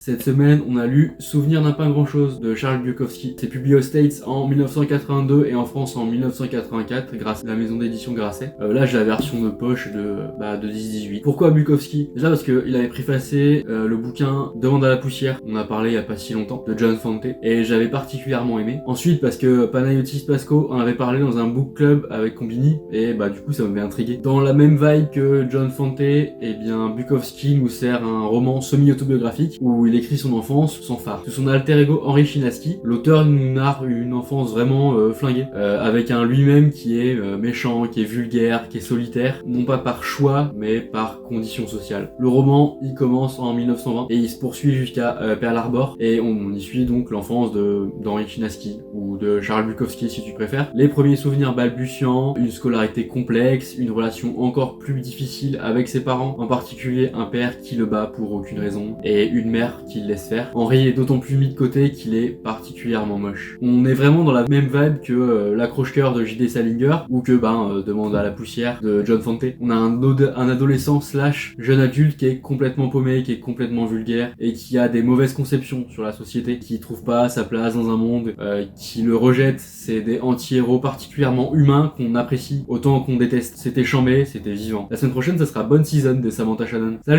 Cette semaine, on a lu Souvenir d'un pas grand-chose de Charles Bukowski. C'est publié aux States en 1982 et en France en 1984 grâce à la maison d'édition Grasset. Là, j'ai la version de poche de 10-18. Pourquoi Bukowski? Déjà parce qu'il avait préfacé le bouquin Demande à la poussière, on a parlé il y a pas si longtemps, de John Fante, et j'avais particulièrement aimé. Ensuite, parce que Panayotis Pasco en avait parlé dans un book club avec Combini, et du coup, ça m'avait intrigué. Dans la même vibe que John Fante, Bukowski nous sert un roman semi-autobiographique où il écrit son enfance sans phare. Sous son alter ego Henri Chinaski, l'auteur nous narre une enfance vraiment flinguée, avec un lui-même qui est méchant, qui est vulgaire, qui est solitaire, non pas par choix, mais par condition sociale. Le roman, il commence en 1920 et il se poursuit jusqu'à Pearl Harbor, et on y suit donc l'enfance d'Henri Chinaski, ou de Charles Bukowski si tu préfères. Les premiers souvenirs balbutiants, une scolarité complexe, une relation encore plus difficile avec ses parents, en particulier un père qui le bat pour aucune raison, et une mère qui le laisse faire. Henri est d'autant plus mis de côté qu'il est particulièrement moche. On est vraiment dans la même vibe que L'accroche-cœur de J.D. Salinger, ou que Demande à la poussière de John Fante. On a un adolescent / jeune adulte qui est complètement paumé, qui est complètement vulgaire, et qui a des mauvaises conceptions sur la société, qui trouve pas sa place dans un monde qui le rejette. C'est des anti-héros particulièrement humains qu'on apprécie autant qu'on déteste. C'était chambé, c'était vivant. La semaine prochaine, ça sera Bonne Season de Samantha Shannon. Salut!